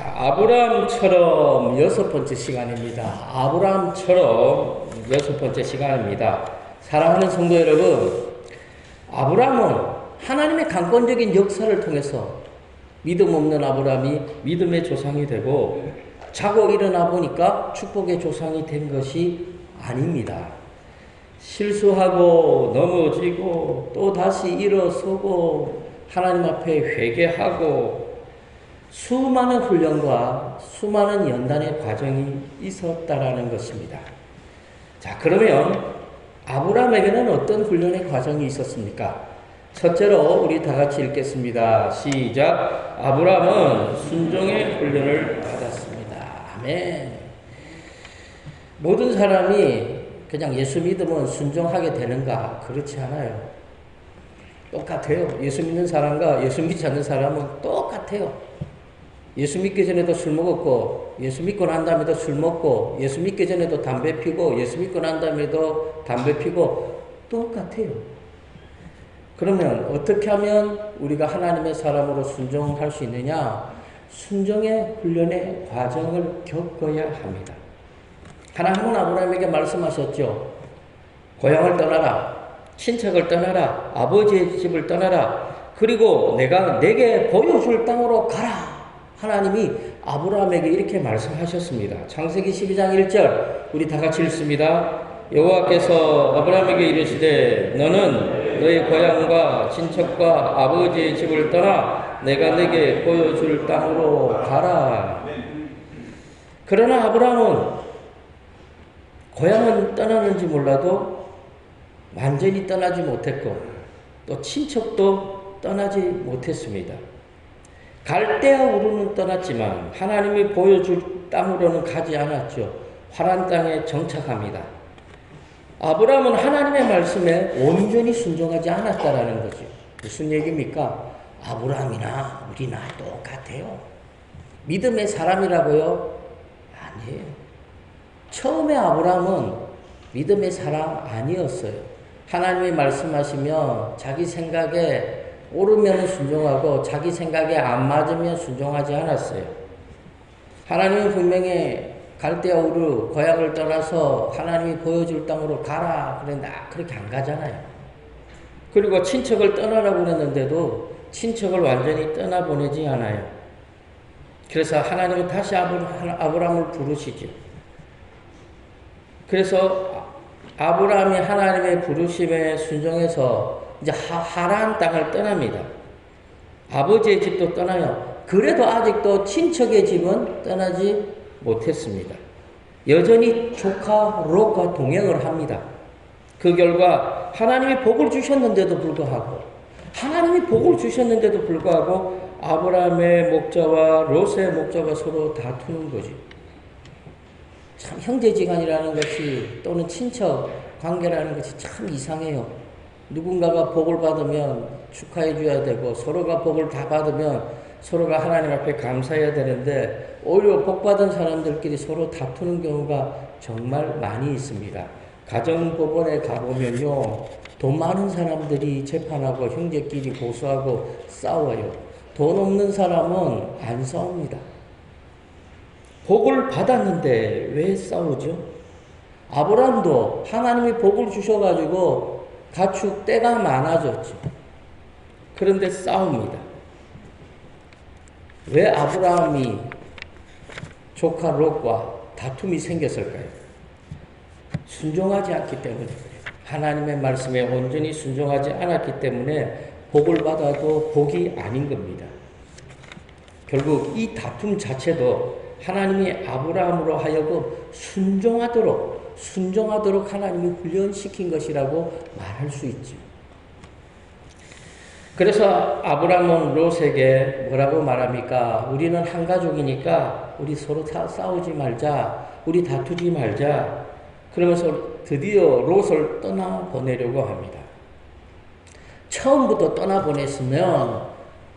아브라함처럼 여섯 번째 시간입니다. 아브라함처럼 여섯 번째 시간입니다. 사랑하는 성도 여러분, 아브라함은 하나님의 강권적인 역사를 통해서 믿음 없는 아브라함이 믿음의 조상이 되고 자고 일어나 보니까 축복의 조상이 된 것이 아닙니다. 실수하고 넘어지고 또 다시 일어서고 하나님 앞에 회개하고 수많은 훈련과 수많은 연단의 과정이 있었다라는 것입니다. 자, 그러면 아브라함에게는 어떤 훈련의 과정이 있었습니까? 첫째로 우리 다 같이 읽겠습니다. 시작. 아브라함은 순종의 훈련을 받았습니다. 아멘. 모든 사람이 그냥 예수 믿으면 순종하게 되는가? 그렇지 않아요. 똑같아요. 예수 믿는 사람과 예수 믿지 않는 사람은 똑같아요. 예수 믿기 전에도 술 먹었고, 예수 믿고 난 다음에도 술 먹고, 예수 믿기 전에도 담배 피고, 예수 믿고 난 다음에도 담배 피고, 똑같아요. 그러면 어떻게 하면 우리가 하나님의 사람으로 순종할 수 있느냐? 순종의 훈련의 과정을 겪어야 합니다. 하나님은 아브라함에게 말씀하셨죠. 고향을 떠나라. 친척을 떠나라. 아버지의 집을 떠나라. 그리고 내가 내게 보여줄 땅으로 가라. 하나님이 아브라함에게 이렇게 말씀하셨습니다. 창세기 12장 1절 우리 다 같이 읽습니다. 여호와께서 아브라함에게 이르시되 너는 너의 고향과 친척과 아버지의 집을 떠나 내가 내게 보여줄 땅으로 가라. 그러나 아브라함은 고향은 떠나는지 몰라도 완전히 떠나지 못했고 또 친척도 떠나지 못했습니다. 갈대아 우르는 떠났지만 하나님이 보여줄 땅으로는 가지 않았죠. 화란 땅에 정착합니다. 아브라함은 하나님의 말씀에 온전히 순종하지 않았다라는 거죠. 무슨 얘기입니까? 아브라함이나 우리나 똑같아요. 믿음의 사람이라고요? 아니에요. 처음에 아브라함은 믿음의 사람 아니었어요. 하나님이 말씀하시면 자기 생각에 옳으면 순종하고 자기 생각에 안 맞으면 순종하지 않았어요. 하나님은 분명히 갈대아 우르 고향을 떠나서 하나님이 보여줄 땅으로 가라 그랬는데 그렇게 안 가잖아요. 그리고 친척을 떠나라고 그랬는데도 친척을 완전히 떠나보내지 않아요. 그래서 하나님은 다시 아브라함을 부르시죠. 그래서 아브라함이 하나님의 부르심에 순종해서 이제 하란 땅을 떠납니다. 아버지의 집도 떠나요. 그래도 아직도 친척의 집은 떠나지 못했습니다. 여전히 조카 롯과 동행을 합니다. 그 결과 하나님이 복을 주셨는데도 불구하고 아브라함의 목자와 롯의 목자가 서로 다투는 거지. 참 형제지간이라는 것이 또는 친척 관계라는 것이 참 이상해요. 누군가가 복을 받으면 축하해 줘야 되고 서로가 복을 다 받으면 서로가 하나님 앞에 감사해야 되는데 오히려 복 받은 사람들끼리 서로 다투는 경우가 정말 많이 있습니다. 가정법원에 가보면요. 돈 많은 사람들이 재판하고 형제끼리 고소하고 싸워요. 돈 없는 사람은 안 싸웁니다. 복을 받았는데 왜 싸우죠? 아브라함도 하나님이 복을 주셔가지고 가축 때가 많아졌죠. 그런데 싸웁니다. 왜 아브라함이 조카 롯과 다툼이 생겼을까요? 순종하지 않기 때문에 하나님의 말씀에 온전히 순종하지 않았기 때문에 복을 받아도 복이 아닌 겁니다. 결국 이 다툼 자체도 하나님이 아브라함으로 하여금 순종하도록 하나님이 훈련시킨 것이라고 말할 수 있죠. 그래서 아브라함은 롯에게 뭐라고 말합니까? 우리는 한 가족이니까 우리 서로 싸우지 말자. 우리 다투지 말자. 그러면서 드디어 롯을 떠나보내려고 합니다. 처음부터 떠나보냈으면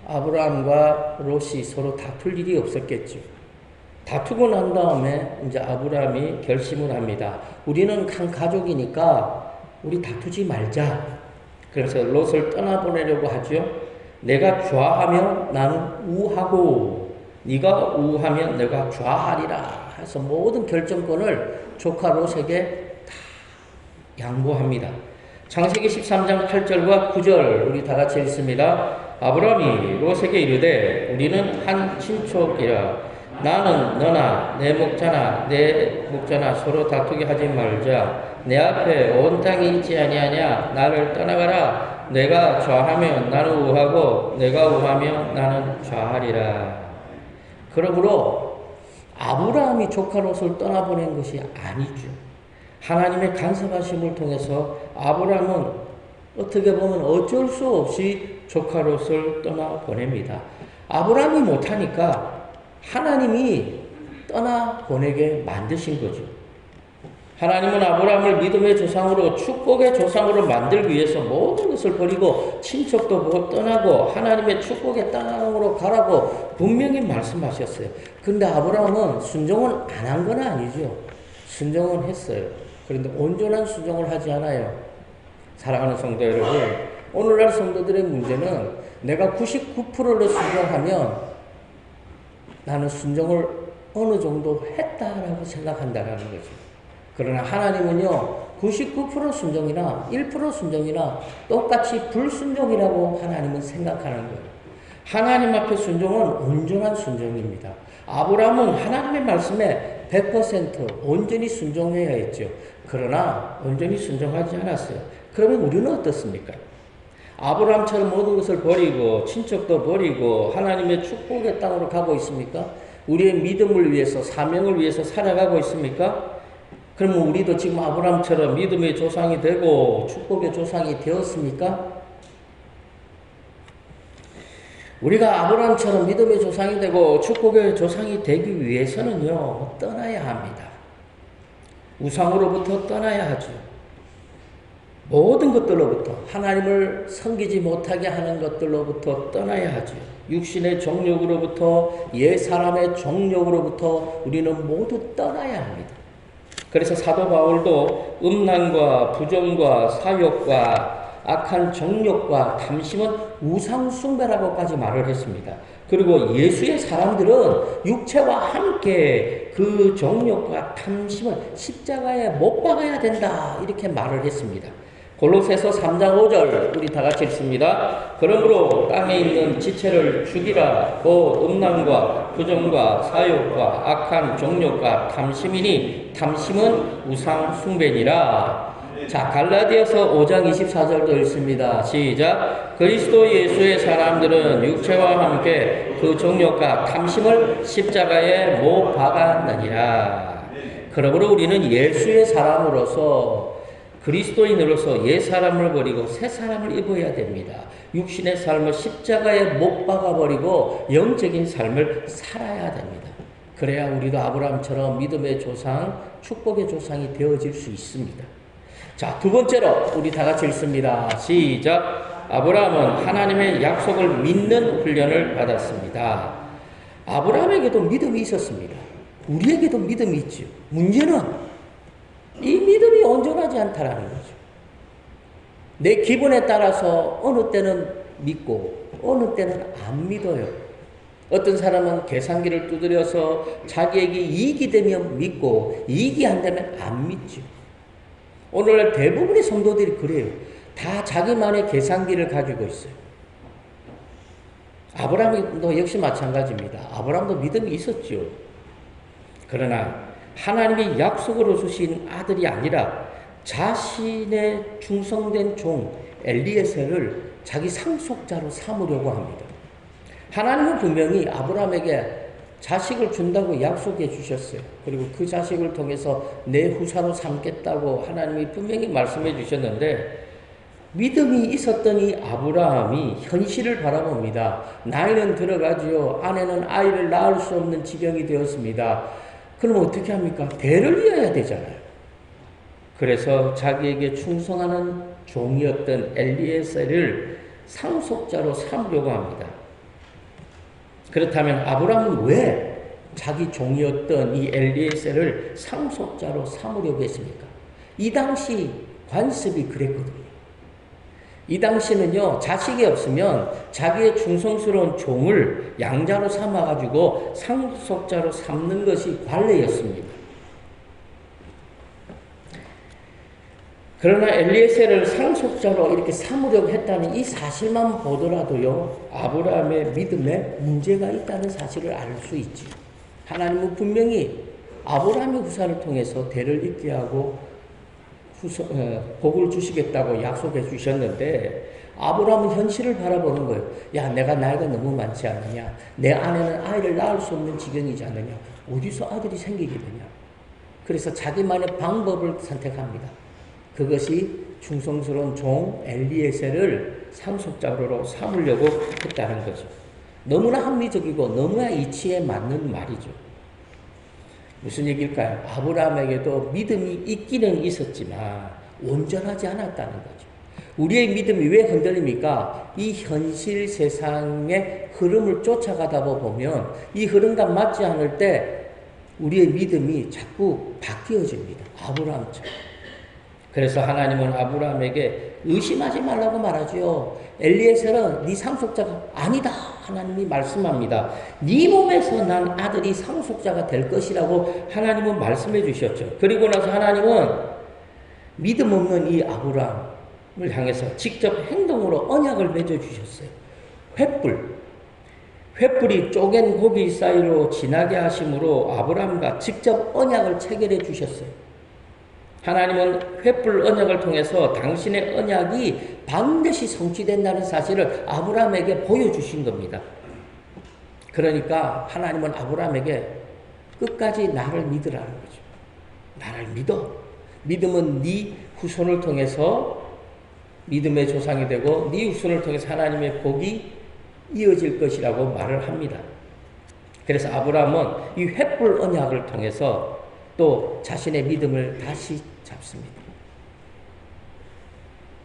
아브라함과 롯이 서로 다툴 일이 없었겠죠. 다투고 난 다음에 이제 아브라함이 결심을 합니다. 우리는 한 가족이니까 우리 다투지 말자. 그래서 롯을 떠나보내려고 하죠. 내가 좌하면 나는 우하고 네가 우하면 내가 좌하리라 해서 모든 결정권을 조카 롯에게 다 양보합니다. 창세기 13장 8절과 9절 우리 다 같이 읽습니다. 아브라함이 롯에게 이르되 우리는 한 친족이라 나는 너나 내 목자나 서로 다투게 하지 말자. 내 앞에 온 땅이 있지 아니하냐. 나를 떠나가라. 내가 좌하면 나는 우하고 내가 우하면 나는 좌하리라. 그러므로 아브라함이 조카 롯을 떠나보낸 것이 아니죠. 하나님의 간섭하심을 통해서 아브라함은 어떻게 보면 어쩔 수 없이 조카 롯을 떠나보냅니다. 아브라함이 못하니까 하나님이 떠나보내게 만드신 거죠. 하나님은 아브라함을 믿음의 조상으로 축복의 조상으로 만들기 위해서 모든 것을 버리고 친척도 떠나고 하나님의 축복의 땅으로 가라고 분명히 말씀하셨어요. 근데 아브라함은 순종을 안 한 건 아니죠. 순종은 했어요. 그런데 온전한 순종을 하지 않아요. 사랑하는 성도 여러분, 오늘날 성도들의 문제는 내가 99%를 순종하면 나는 순종을 어느 정도 했다라고 생각한다라는 거죠. 그러나 하나님은요, 99% 순종이나 1% 순종이나 똑같이 불순종이라고 하나님은 생각하는 거예요. 하나님 앞에 순종은 온전한 순종입니다. 아브라함은 하나님의 말씀에 100% 온전히 순종해야 했죠. 그러나 온전히 순종하지 않았어요. 그러면 우리는 어떻습니까? 아브라함처럼 모든 것을 버리고 친척도 버리고 하나님의 축복의 땅으로 가고 있습니까? 우리의 믿음을 위해서 사명을 위해서 살아가고 있습니까? 그러면 우리도 지금 아브라함처럼 믿음의 조상이 되고 축복의 조상이 되었습니까? 우리가 아브라함처럼 믿음의 조상이 되고 축복의 조상이 되기 위해서는요, 떠나야 합니다. 우상으로부터 떠나야 하죠. 모든 것들로부터, 하나님을 섬기지 못하게 하는 것들로부터 떠나야 하죠. 육신의 정욕으로부터, 옛사람의 정욕으로부터 우리는 모두 떠나야 합니다. 그래서 사도 바울도 음란과 부정과 사욕과 악한 정욕과 탐심은 우상숭배라고까지 말을 했습니다. 그리고 예수의 사람들은 육체와 함께 그 정욕과 탐심을 십자가에 못 박아야 된다, 이렇게 말을 했습니다. 골로새서 3장 5절 우리 다 같이 읽습니다. 그러므로 땅에 있는 지체를 죽이라. 곧 음란과 부정과 사욕과 악한 정욕과 탐심이니 탐심은 우상 숭배니라. 자, 갈라디아서 5장 24절도 읽습니다. 시작. 그리스도 예수의 사람들은 육체와 함께 그 정욕과 탐심을 십자가에 못 박았느니라. 그러므로 우리는 예수의 사람으로서 그리스도인으로서 옛 사람을 버리고 새 사람을 입어야 됩니다. 육신의 삶을 십자가에 못 박아버리고 영적인 삶을 살아야 됩니다. 그래야 우리도 아브라함처럼 믿음의 조상, 축복의 조상이 되어질 수 있습니다. 자, 두 번째로 우리 다 같이 읽습니다. 시작. 아브라함은 하나님의 약속을 믿는 훈련을 받았습니다. 아브라함에게도 믿음이 있었습니다. 우리에게도 믿음이 있죠. 문제는 이 믿음이 온전하지 않다라는 거죠. 내 기분에 따라서 어느 때는 믿고 어느 때는 안 믿어요. 어떤 사람은 계산기를 두드려서 자기에게 이익이 되면 믿고 이익이 안 되면 안 믿죠. 오늘날 대부분의 성도들이 그래요. 다 자기만의 계산기를 가지고 있어요. 아브라함도 역시 마찬가지입니다. 아브라함도 믿음이 있었죠. 그러나 하나님이 약속으로 주신 아들이 아니라 자신의 충성된 종 엘리에셀을 자기 상속자로 삼으려고 합니다. 하나님은 분명히 아브라함에게 자식을 준다고 약속해 주셨어요. 그리고 그 자식을 통해서 내 후사로 삼겠다고 하나님이 분명히 말씀해 주셨는데, 믿음이 있었던 이 아브라함이 현실을 바라봅니다. 나이는 들어가지요. 아내는 아이를 낳을 수 없는 지경이 되었습니다. 그럼 어떻게 합니까? 대를 이어야 되잖아요. 그래서 자기에게 충성하는 종이었던 엘리에셀을 상속자로 삼으려고 합니다. 그렇다면 아브라함은 왜 자기 종이었던 이 엘리에셀을 상속자로 삼으려고 했습니까? 이 당시 관습이 그랬거든요. 이 당시는요, 자식이 없으면 자기의 충성스러운 종을 양자로 삼아가지고 상속자로 삼는 것이 관례였습니다. 그러나 엘리에셀을 상속자로 이렇게 삼으려고 했다는 이 사실만 보더라도요, 아브라함의 믿음에 문제가 있다는 사실을 알 수 있지. 하나님은 분명히 아브라함의 후사를 통해서 대를 잇게 하고 복을 주시겠다고 약속해 주셨는데, 아브라함은 현실을 바라보는 거예요. 야, 내가 나이가 너무 많지 않느냐? 내 아내는 아이를 낳을 수 없는 지경이지 않느냐? 어디서 아들이 생기게 되냐? 그래서 자기만의 방법을 선택합니다. 그것이 충성스러운 종 엘리에셀을 상속자로 삼으려고 했다는 거죠. 너무나 합리적이고 너무나 이치에 맞는 말이죠. 무슨 얘기일까요? 아브라함에게도 믿음이 있기는 있었지만 온전하지 않았다는 거죠. 우리의 믿음이 왜 흔들립니까? 이 현실 세상의 흐름을 쫓아가다 보면 이 흐름과 맞지 않을 때 우리의 믿음이 자꾸 바뀌어집니다. 아브라함처럼. 그래서 하나님은 아브라함에게 의심하지 말라고 말하죠. 엘리에셀은 네 상속자가 아니다. 하나님이 말씀합니다. 네 몸에서 난 아들이 상속자가 될 것이라고 하나님은 말씀해 주셨죠. 그리고 나서 하나님은 믿음 없는 이 아브라함을 향해서 직접 행동으로 언약을 맺어 주셨어요. 횃불이 쪼갠 고기 사이로 지나게 하심으로 아브라함과 직접 언약을 체결해 주셨어요. 하나님은 횃불 언약을 통해서 당신의 언약이 반드시 성취된다는 사실을 아브라함에게 보여주신 겁니다. 그러니까 하나님은 아브라함에게 끝까지 나를 믿으라는 거죠. 나를 믿어. 믿음은 네 후손을 통해서 믿음의 조상이 되고 네 후손을 통해서 하나님의 복이 이어질 것이라고 말을 합니다. 그래서 아브라함은 이 횃불 언약을 통해서 또 자신의 믿음을 다시 잡습니다.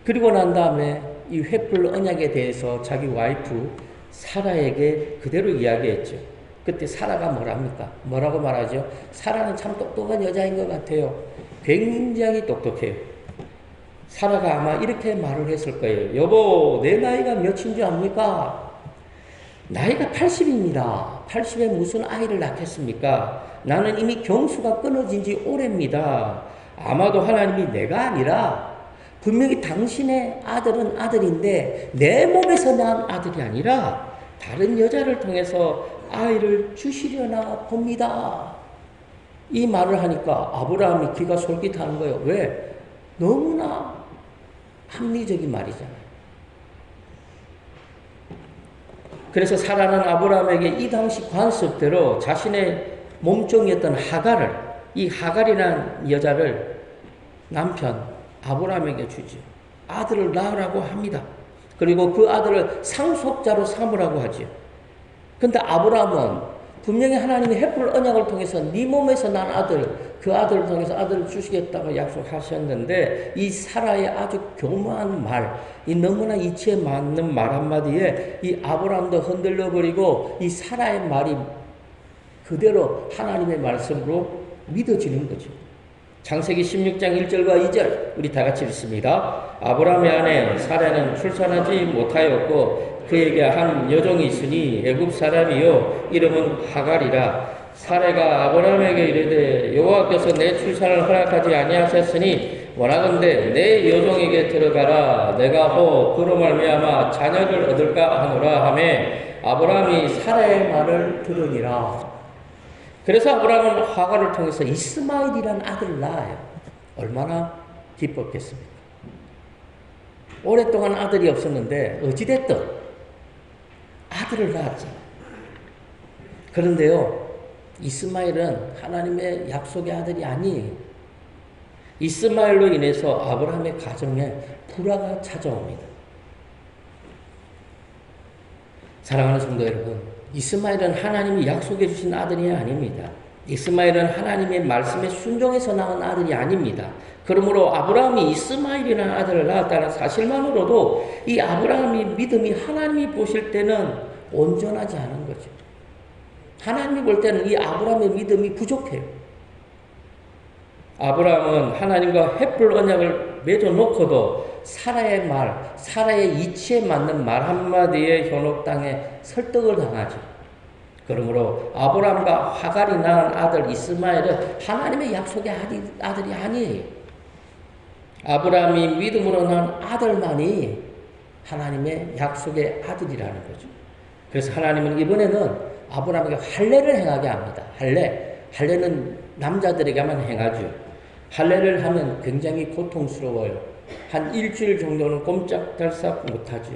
그리고 난 다음에 이 횃불 언약에 대해서 자기 와이프 사라에게 그대로 이야기했죠. 그때 사라가 뭐라고 말하죠? 사라는 참 똑똑한 여자인 것 같아요. 굉장히 똑똑해요. 사라가 아마 이렇게 말을 했을 거예요. 여보, 내 나이가 몇인 줄 압니까? 나이가 80입니다. 80에 무슨 아이를 낳겠습니까? 나는 이미 경수가 끊어진 지 오래입니다. 아마도 하나님이 내가 아니라 분명히 당신의 아들은 아들인데 내 몸에서 난 아들이 아니라 다른 여자를 통해서 아이를 주시려나 봅니다. 이 말을 하니까 아브라함이 귀가 솔깃하는 거예요. 왜? 너무나 합리적인 말이잖아요. 그래서 사라는 아브라함에게 이 당시 관습대로 자신의 몸종이었던 이 하갈이라는 여자를 남편 아브라함에게 주죠. 아들을 낳으라고 합니다. 그리고 그 아들을 상속자로 삼으라고 하죠. 그런데 아브라함은 분명히 하나님이 횃불 언약을 통해서 네 몸에서 난 아들, 그 아들을 통해서 아들을 주시겠다고 약속하셨는데 이 사라의 아주 교묘한 말, 이 너무나 이치에 맞는 말 한마디에 이 아브라함도 흔들려버리고 이 사라의 말이 그대로 하나님의 말씀으로 믿어지는 거죠. 창세기 16장 1절과 2절 우리 다 같이 읽습니다. 아브라함의 아내 사라는 출산하지 못하였고 그에게 한 여종이 있으니 애굽 사람이요 이름은 하갈이라. 사라가 아브라함에게 이르되 여호와께서 내 출산을 허락하지 아니하셨으니 원하건대 내 여종에게 들어가라. 내가 그로 말미암아 자녀를 얻을까 하노라 하매 아브라함이 사라의 말을 들으니라. 그래서 아브라함은 하갈을 통해서 이스마엘이라는 아들을 낳아요. 얼마나 기뻤겠습니까? 오랫동안 아들이 없었는데 어찌됐든 아들을 낳았잖아요. 그런데요, 이스마엘은 하나님의 약속의 아들이 아니에요. 이스마엘로 인해서 아브라함의 가정에 불화가 찾아옵니다. 사랑하는 성도 여러분, 이스마엘은 하나님이 약속해 주신 아들이 아닙니다. 이스마엘은 하나님의 말씀에 순종해서 낳은 아들이 아닙니다. 그러므로 아브라함이 이스마엘이라는 아들을 낳았다는 사실만으로도 이 아브라함의 믿음이 하나님이 보실 때는 온전하지 않은 거죠. 하나님이 볼 때는 이 아브라함의 믿음이 부족해요. 아브라함은 하나님과 횃불 언약을 맺어놓고도 사라의 말, 사라의 이치에 맞는 말 한마디에 현혹 땅에 설득을 당하죠. 그러므로 아브라함과 화갈이 낳은 아들 이스마엘은 하나님의 약속의 아들이 아니에요. 아브라함이 믿음으로 낳은 아들만이 하나님의 약속의 아들이라는 거죠. 그래서 하나님은 이번에는 아브라함에게 할례를 행하게 합니다. 할례는 남자들에게만 행하죠. 할례를 하면 굉장히 고통스러워요. 한 일주일 정도는 꼼짝달싹 못하죠.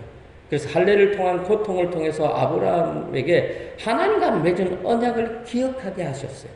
그래서 할례를 통한 고통을 통해서 아브라함에게 하나님과 맺은 언약을 기억하게 하셨어요.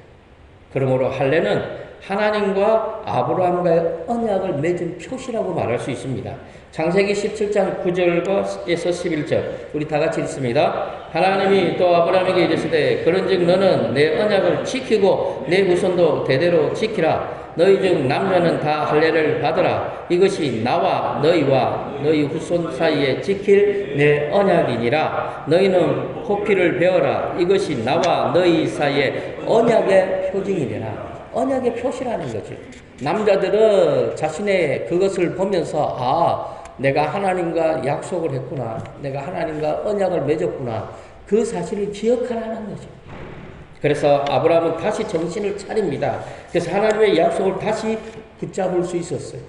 그러므로 할례는 하나님과 아브라함과의 언약을 맺은 표시라고 말할 수 있습니다. 창세기 17장 9절에서 11절 우리 다 같이 읽습니다. 하나님이 또 아브라함에게 이르시되 그런즉 너는 내 언약을 지키고 내 후손도 대대로 지키라. 너희 중 남녀는 다 할례를 받으라. 이것이 나와 너희와 너희 후손 사이에 지킬 내 언약이니라. 너희는 호피를 베어라. 이것이 나와 너희 사이에 언약의 표징이니라. 언약의 표시라는 거죠. 남자들은 자신의 그것을 보면서 내가 하나님과 약속을 했구나. 내가 하나님과 언약을 맺었구나. 그 사실을 기억하라는 거죠. 그래서 아브라함은 다시 정신을 차립니다. 그래서 하나님의 약속을 다시 붙잡을 수 있었어요.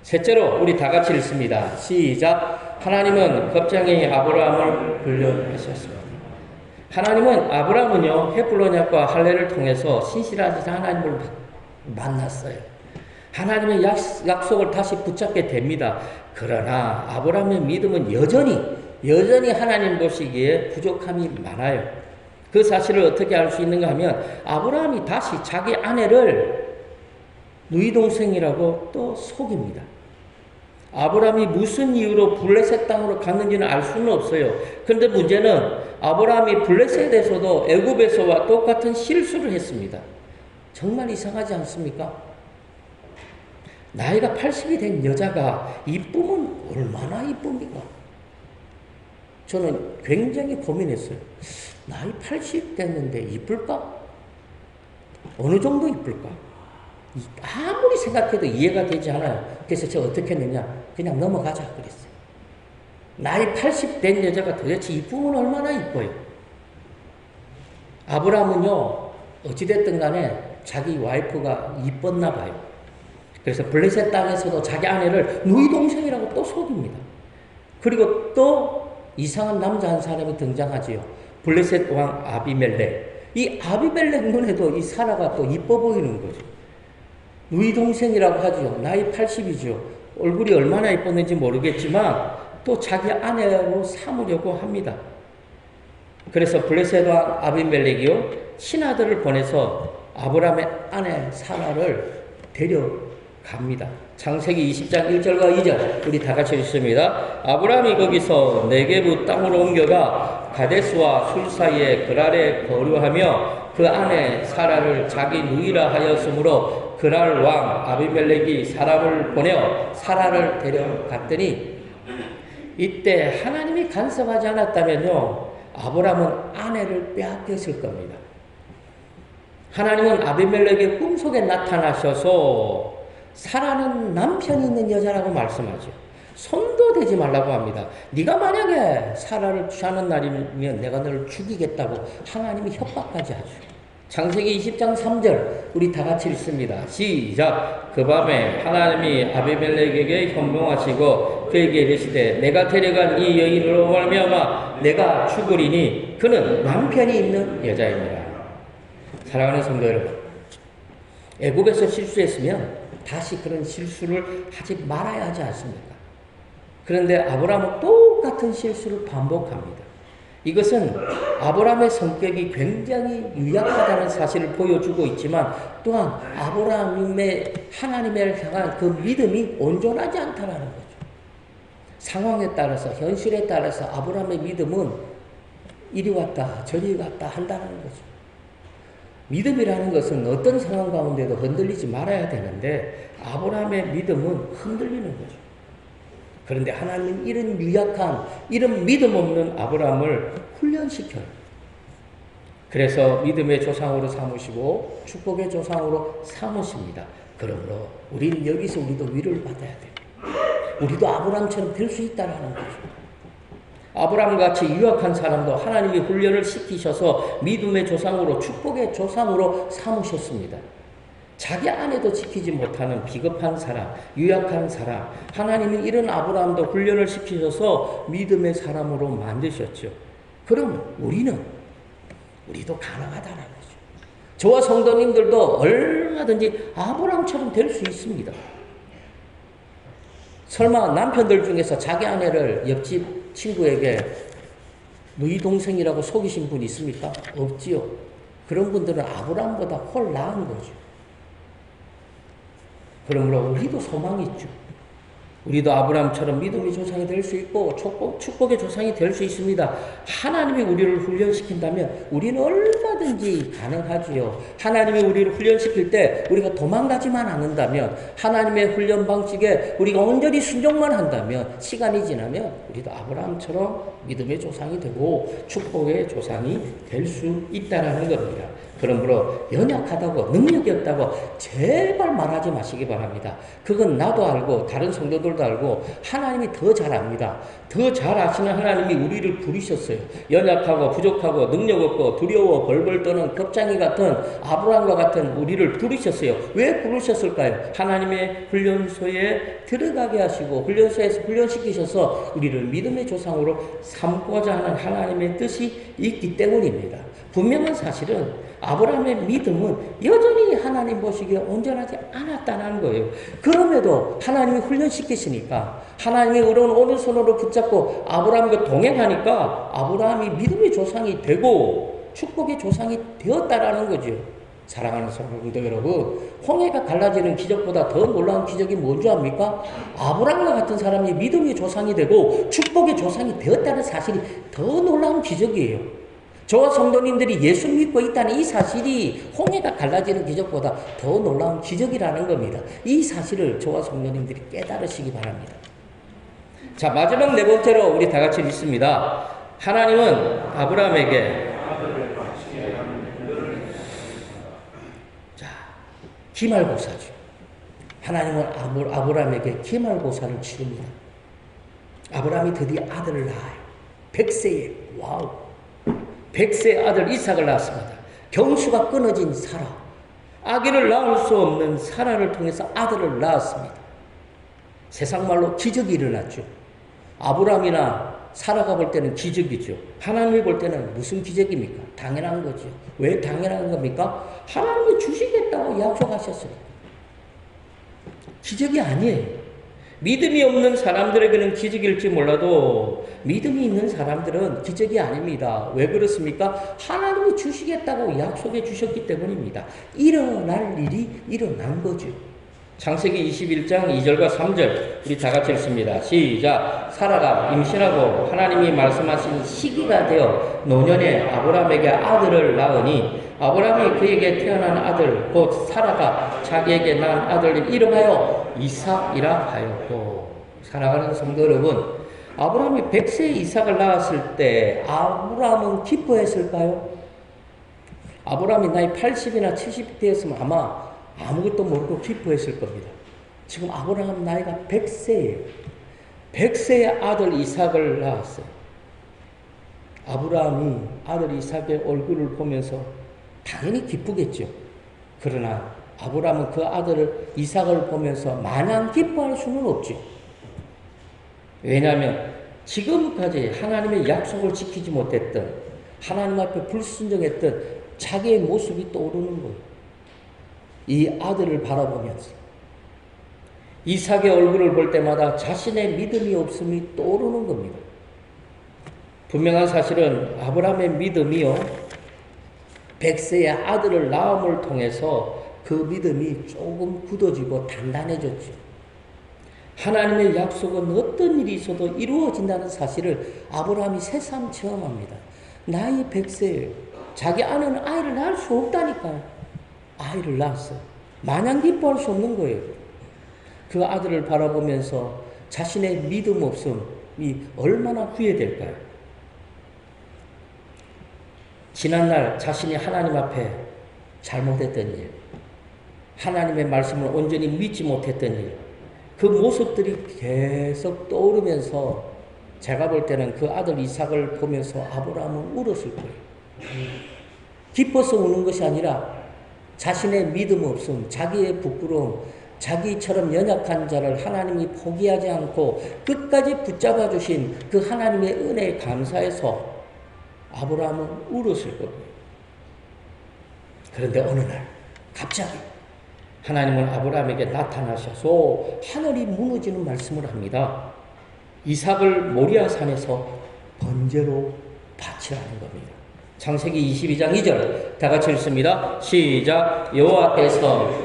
셋째로 우리 다 같이 읽습니다. 시작. 하나님은 겁쟁이 아브라함을 불러내셨습니다. 하나님은 아브라함은요 헷불 언약과 할례를 통해서 신실하신 하나님을 만났어요. 하나님의 약속을 다시 붙잡게 됩니다. 그러나 아브라함의 믿음은 여전히 하나님 보시기에 부족함이 많아요. 그 사실을 어떻게 알 수 있는가 하면 아브라함이 다시 자기 아내를 누이 동생이라고 또 속입니다. 아브라함이 무슨 이유로 블레셋 땅으로 갔는지는 알 수는 없어요. 그런데 문제는 아브라함이 블레셋에서도 애굽에서와 똑같은 실수를 했습니다. 정말 이상하지 않습니까? 나이가 80이 된 여자가 이쁘면 얼마나 이쁩니까? 저는 굉장히 고민했어요. 나이 80 됐는데 이쁠까? 어느 정도 이쁠까? 아무리 생각해도 이해가 되지 않아요. 그래서 제가 어떻게 했느냐? 그냥 넘어가자 그랬어요. 나이 80 된 여자가 도대체 이쁘면 얼마나 이뻐요? 아브라함은요, 어찌됐든 간에 자기 와이프가 이뻤나 봐요. 그래서 블레셋 땅에서도 자기 아내를 누이 동생이라고 또 속입니다. 그리고 또 이상한 남자 한 사람이 등장하지요. 블레셋 왕 아비멜렉. 이 아비멜렉 눈에도 이 사라가 또 이뻐 보이는 거죠. 누이 동생이라고 하죠. 나이 80이죠. 얼굴이 얼마나 이뻤는지 모르겠지만 또 자기 아내로 삼으려고 합니다. 그래서 블레셋 왕 아비멜렉이요 신하들을 보내서 아브라함의 아내 사라를 데려갑니다. 창세기 20장 1절과 2절 우리 다 같이 읽습니다. 아브라함이 거기서 네게부 땅으로 옮겨가 가데스와 술 사이에 그랄에 거류하며 그 아내 사라를 자기 누이라 하였으므로 그랄 왕 아비멜렉이 사람을 보내어 사라를 데려갔더니 이때 하나님이 간섭하지 않았다면요 아브라함은 아내를 빼앗겼을 겁니다. 하나님은 아비멜렉의 꿈속에 나타나셔서 사라는 남편이 있는 여자라고 말씀하죠. 손도 대지 말라고 합니다. 네가 만약에 사라를 취하는 날이면 내가 너를 죽이겠다고 하나님이 협박까지 하죠. 창세기 20장 3절 우리 다 같이 읽습니다. 시작. 그 밤에 하나님이 아비멜렉에게 현몽하시고 그에게 이르시되 내가 데려간 이 여인으로 말미암아 내가 죽으리니 그는 남편이 있는 여자입니다. 사랑하는 성도 여러분, 애굽에서 실수했으면 다시 그런 실수를 하지 말아야 하지 않습니까? 그런데 아브라함은 똑같은 실수를 반복합니다. 이것은 아브라함의 성격이 굉장히 유약하다는 사실을 보여주고 있지만 또한 아브라함의 하나님을 향한 그 믿음이 온전하지 않다는 거죠. 상황에 따라서 현실에 따라서 아브라함의 믿음은 이리 왔다 저리 갔다 한다는 거죠. 믿음이라는 것은 어떤 상황 가운데도 흔들리지 말아야 되는데 아브라함의 믿음은 흔들리는 거죠. 그런데 하나님은 이런 유약한, 이런 믿음 없는 아브라함을 훈련시켜요. 그래서 믿음의 조상으로 삼으시고 축복의 조상으로 삼으십니다. 그러므로 우리는 여기서 우리도 위로를 받아야 돼요. 우리도 아브라함처럼 될 수 있다라는 거죠. 아브라함같이 유약한 사람도 하나님이 훈련을 시키셔서 믿음의 조상으로 축복의 조상으로 삼으셨습니다. 자기 아내도 지키지 못하는 비겁한 사람, 유약한 사람, 하나님이 이런 아브라함도 훈련을 시키셔서 믿음의 사람으로 만드셨죠. 그럼 우리도 가능하다는 거죠. 저와 성도님들도 얼마든지 아브라함처럼 될 수 있습니다. 설마 남편들 중에서 자기 아내를 옆집 친구에게 너희 동생이라고 속이신 분 있습니까? 없지요. 그런 분들은 아브라함보다 훨 나은 거죠. 그러므로 우리도 소망이 있죠. 우리도 아브라함처럼 믿음의 조상이 될 수 있고 축복의 조상이 될 수 있습니다. 하나님이 우리를 훈련시킨다면 우리는 얼마든지 가능하지요. 하나님이 우리를 훈련시킬 때 우리가 도망가지만 않는다면, 하나님의 훈련 방식에 우리가 온전히 순종만 한다면, 시간이 지나면 우리도 아브라함처럼 믿음의 조상이 되고 축복의 조상이 될 수 있다는 겁니다. 그러므로 연약하다고, 능력이 없다고 제발 말하지 마시기 바랍니다. 그건 나도 알고 다른 성도들도 알고 하나님이 더 잘 압니다. 더 잘 아시는 하나님이 우리를 부르셨어요. 연약하고 부족하고 능력 없고 두려워 벌벌 떠는 겁쟁이 같은 아브라함과 같은 우리를 부르셨어요. 왜 부르셨을까요? 하나님의 훈련소에 들어가게 하시고 훈련소에서 훈련시키셔서 우리를 믿음의 조상으로 삼고자 하는 하나님의 뜻이 있기 때문입니다. 분명한 사실은 아브라함의 믿음은 여전히 하나님 보시기에 온전하지 않았다는 거예요. 그럼에도 하나님이 훈련시키시니까, 하나님의 의로운 오른손으로 붙잡고 아브라함과 동행하니까 아브라함이 믿음의 조상이 되고 축복의 조상이 되었다라는 거죠. 사랑하는 성도 여러분, 홍해가 갈라지는 기적보다 더 놀라운 기적이 뭔지 압니까? 아브라함과 같은 사람이 믿음의 조상이 되고 축복의 조상이 되었다는 사실이 더 놀라운 기적이에요. 저와 성도님들이 예수 믿고 있다는 이 사실이 홍해가 갈라지는 기적보다 더 놀라운 기적이라는 겁니다. 이 사실을 저와 성도님들이 깨달으시기 바랍니다. 자, 마지막 네 번째로 우리 다 같이 읽습니다. 하나님은 아브라함에게 기말고사죠. 하나님은 아브라함에게 기말고사를 치릅니다. 아브라함이 드디어 아들을 낳아요. 100세에, 와우. 100세 아들 이삭을 낳았습니다. 경수가 끊어진 사라, 아기를 낳을 수 없는 사라를 통해서 아들을 낳았습니다. 세상 말로 기적이 일어났죠. 아브라함이나 사라가 볼 때는 기적이죠. 하나님이 볼 때는 무슨 기적입니까? 당연한 거죠. 왜 당연한 겁니까? 하나님이 주시겠다고 약속하셨어요. 기적이 아니에요. 믿음이 없는 사람들에게는 기적일지 몰라도 믿음이 있는 사람들은 기적이 아닙니다. 왜 그렇습니까? 하나님이 주시겠다고 약속해 주셨기 때문입니다. 일어날 일이 일어난 거죠. 창세기 21장 2절과 3절 우리 다 같이 읽습니다. 시작. 사라가 임신하고 하나님이 말씀하신 시기가 되어 노년에 아브라함에게 아들을 낳으니 아브라함이 그에게 태어난 아들 곧 사라가 자기에게 낳은 아들을 이름하여 이삭이라 하였고. 사랑하는 성도 여러분, 아브라함이 100세에 이삭을 낳았을 때 아브라함은 기뻐했을까요? 아브라함이 나이 80이나 70이 되었으면 아마 아무것도 모르고 기뻐했을 겁니다. 지금 아브라함 나이가 100세예요. 100세의 아들 이삭을 낳았어요. 아브라함이 아들 이삭의 얼굴을 보면서 당연히 기쁘겠죠. 그러나 아브라함은 그 아들 이삭을 보면서 마냥 기뻐할 수는 없죠. 왜냐하면 지금까지 하나님의 약속을 지키지 못했던, 하나님 앞에 불순종했던 자기의 모습이 떠오르는 거예요. 이 아들을 바라보면서 이삭의 얼굴을 볼 때마다 자신의 믿음이 없음이 떠오르는 겁니다. 분명한 사실은 아브라함의 믿음이요, 100세의 아들을 낳음을 통해서 그 믿음이 조금 굳어지고 단단해졌죠. 하나님의 약속은 어떤 일이 있어도 이루어진다는 사실을 아브라함이 새삼 체험합니다. 나이 100세예요. 자기 아내는 아이를 낳을 수 없다니까요. 아이를 낳았어요. 마냥 기뻐할 수 없는 거예요. 그 아들을 바라보면서 자신의 믿음 없음이 얼마나 후회될까요? 지난날 자신이 하나님 앞에 잘못했던 일, 하나님의 말씀을 온전히 믿지 못했던 일, 그 모습들이 계속 떠오르면서 제가 볼 때는 그 아들 이삭을 보면서 아브라함은 울었을 거예요. 기뻐서 우는 것이 아니라 자신의 믿음 없음, 자기의 부끄러움, 자기처럼 연약한 자를 하나님이 포기하지 않고 끝까지 붙잡아 주신 그 하나님의 은혜에 감사해서 아브라함은 울었을 거예요. 그런데 어느 날 갑자기 하나님은 아브라함에게 나타나셔서 하늘이 무너지는 말씀을 합니다. 이삭을 모리아 산에서 번제로 바치라는 겁니다. 창세기 22장 2절 다 같이 읽습니다. 시작. 여호와께서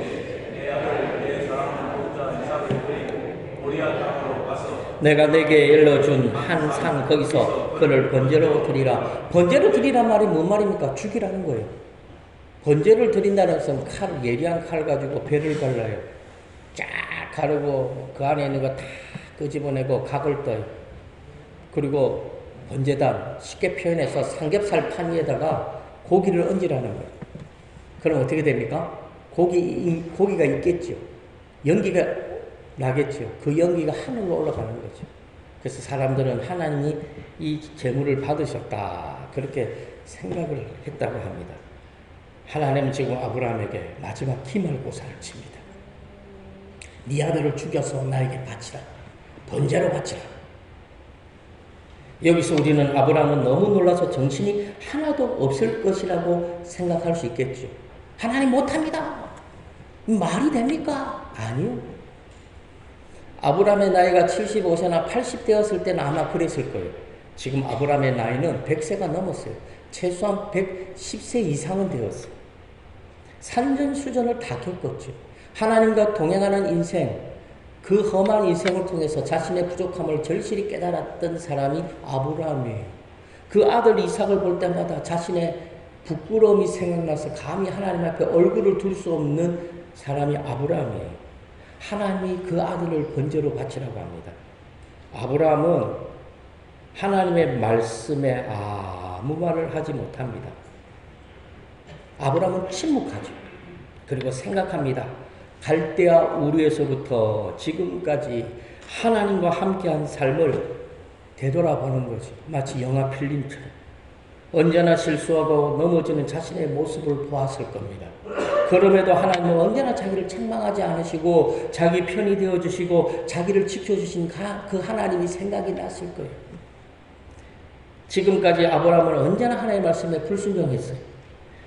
내가 내게 일러준 한 산 거기서 그를 번제로 드리라. 번제로 드리란 말이 뭔 말입니까? 죽이라는 거예요. 번제를 드린다는 것은 칼, 예리한 칼 가지고 배를 갈라요. 쫙 가르고 그 안에 있는 거 다 끄집어내고 각을 떠요. 그리고 번제단, 쉽게 표현해서 삼겹살 판 위에다가 고기를 얹으라는 거예요. 그럼 어떻게 됩니까? 고기가 있겠죠. 연기가 나겠죠. 그 연기가 하늘로 올라가는 거죠. 그래서 사람들은 하나님이 이 제물을 받으셨다, 그렇게 생각을 했다고 합니다. 하나님은 지금 아브라함에게 마지막 기말고사를 칩니다. 네 아들을 죽여서 나에게 바치라. 번제로 바치라. 여기서 우리는 아브라함은 너무 놀라서 정신이 하나도 없을 것이라고 생각할 수 있겠죠. 하나님 못합니다. 말이 됩니까? 아니요. 아브라함의 나이가 75세나 80대였을 때는 아마 그랬을 거예요. 지금 아브라함의 나이는 100세가 넘었어요. 최소한 110세 이상은 되었어요. 산전수전을 다 겪었죠. 하나님과 동행하는 인생, 그 험한 인생을 통해서 자신의 부족함을 절실히 깨달았던 사람이 아브라함이에요. 그 아들 이삭을 볼 때마다 자신의 부끄러움이 생각나서 감히 하나님 앞에 얼굴을 둘 수 없는 사람이 아브라함이에요. 하나님이 그 아들을 번제로 바치라고 합니다. 아브라함은 하나님의 말씀에 아무 말을 하지 못합니다. 아브라함은 침묵하죠. 그리고 생각합니다. 갈대아 우르에서부터 지금까지 하나님과 함께한 삶을 되돌아보는 거죠. 마치 영화 필름처럼. 언제나 실수하고 넘어지는 자신의 모습을 보았을 겁니다. 그럼에도 하나님은 언제나 자기를 책망하지 않으시고 자기 편이 되어주시고 자기를 지켜주신 그 하나님이 생각이 났을 거예요. 지금까지 아브라함은 언제나 하나님의 말씀에 불순종했어요.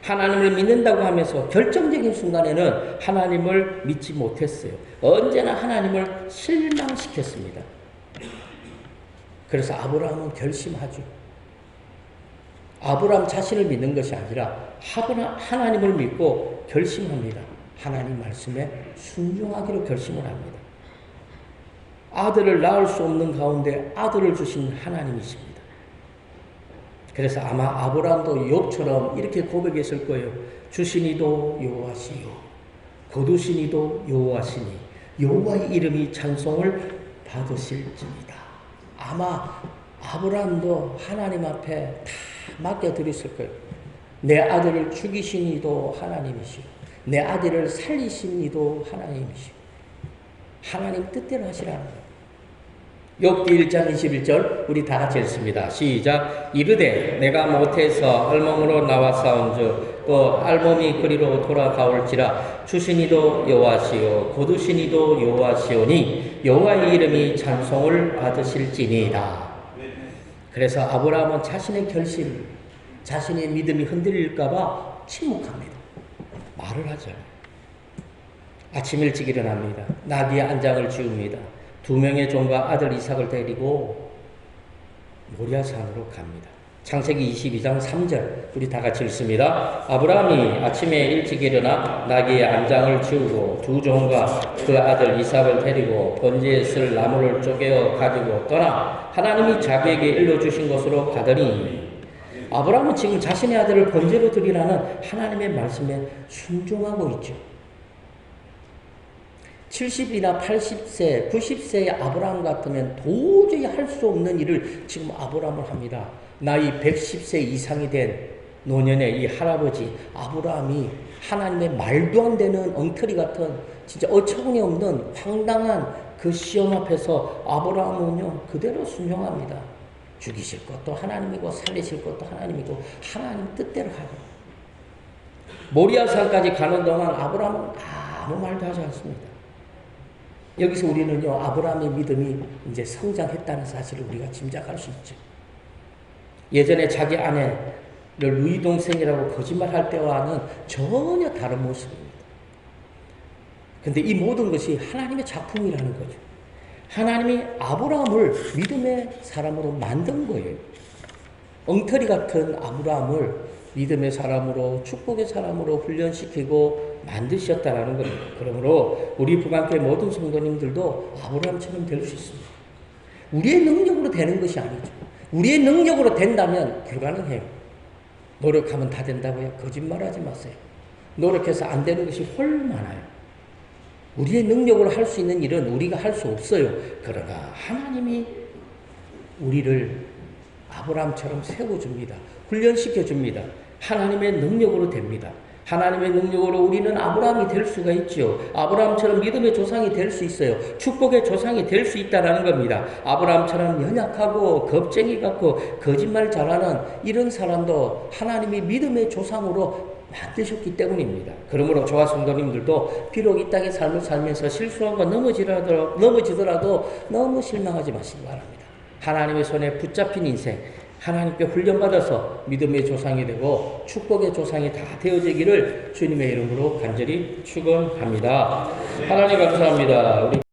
하나님을 믿는다고 하면서 결정적인 순간에는 하나님을 믿지 못했어요. 언제나 하나님을 실망시켰습니다. 그래서 아브라함은 결심하죠. 아브라함 자신을 믿는 것이 아니라 하나님을 믿고 결심합니다. 하나님 말씀에 순종하기로 결심을 합니다. 아들을 낳을 수 없는 가운데 아들을 주신 하나님이십니다. 그래서 아마 아브라함도 욥처럼 이렇게 고백했을 거예요. 주시니도 여호와시요, 거두시니도 여호와시니 여호와의 이름이 찬송을 받으실지니다. 아마 아브라함도 하나님 앞에 다 맡겨드렸을 거예요. 내 아들을 죽이시니도 하나님이시고 내 아들을 살리시니도 하나님이시고 하나님 뜻대로 하시라는 거예요. 욥기 1장 21절 우리 다 같이 읽습니다. 시작. 이르되 내가 못해서 알몸으로 나와 싸운즉 또 알몸이 그리로 돌아가올지라 주시니도 여호와시요 거두시니도 여호와시오니 여호와의 이름이 찬송을 받으실지니이다. 그래서 아브라함은 자신의 결심, 자신의 믿음이 흔들릴까 봐 침묵합니다. 말을 하죠. 아침 일찍 일어납니다. 나귀의 안장을 지웁니다. 2명의 종과 아들 이삭을 데리고 모리아 산으로 갑니다. 창세기 22장 3절 우리 다 같이 읽습니다. 아브라함이 아침에 일찍 일어나 나귀의 안장을 지우고 2 종과 그 아들 이삭을 데리고 번제에 쓸 나무를 쪼개어 가지고 떠나 하나님이 자기에게 일러주신 곳으로 가더니 아브라함은 지금 자신의 아들을 번제로 드리라는 하나님의 말씀에 순종하고 있죠. 70이나 80세, 90세의 아브라함 같으면 도저히 할 수 없는 일을 지금 아브라함을 합니다. 나이 110세 이상이 된 노년의 이 할아버지 아브라함이 하나님의 말도 안 되는 엉터리 같은 진짜 어처구니 없는 황당한 그 시험 앞에서 아브라함은요 그대로 순종합니다. 죽이실 것도 하나님이고 살리실 것도 하나님이고 하나님 뜻대로 하고 모리아산까지 가는 동안 아브라함은 아무 말도 하지 않습니다. 여기서 우리는요 아브라함의 믿음이 이제 성장했다는 사실을 우리가 짐작할 수 있죠. 예전에 자기 아내를 누이 동생이라고 거짓말할 때와는 전혀 다른 모습입니다. 근데 이 모든 것이 하나님의 작품이라는 거죠. 하나님이 아브라함을 믿음의 사람으로 만든 거예요. 엉터리 같은 아브라함을 믿음의 사람으로 축복의 사람으로 훈련시키고 만드셨다라는 겁니다. 그러므로 우리 북한교회 모든 성도님들도 아브라함처럼 될 수 있습니다. 우리의 능력으로 되는 것이 아니죠. 우리의 능력으로 된다면 불가능해요. 노력하면 다 된다고요? 거짓말하지 마세요. 노력해서 안 되는 것이 훨 많아요. 우리의 능력으로 할 수 있는 일은 우리가 할 수 없어요. 그러나 하나님이 우리를 아브라함처럼 세워줍니다. 훈련시켜줍니다. 하나님의 능력으로 됩니다. 하나님의 능력으로 우리는 아브라함이 될 수가 있죠. 아브라함처럼 믿음의 조상이 될 수 있어요. 축복의 조상이 될 수 있다는 겁니다. 아브라함처럼 연약하고 겁쟁이 같고 거짓말 잘하는 이런 사람도 하나님이 믿음의 조상으로 만드셨기 때문입니다. 그러므로 저와 성도님들도 비록 이 땅의 삶을 살면서 실수한 거 넘어지더라도 너무 실망하지 마시기 바랍니다. 하나님의 손에 붙잡힌 인생, 하나님께 훈련받아서 믿음의 조상이 되고 축복의 조상이 다 되어지기를 주님의 이름으로 간절히 축원합니다. 하나님 감사합니다. 우리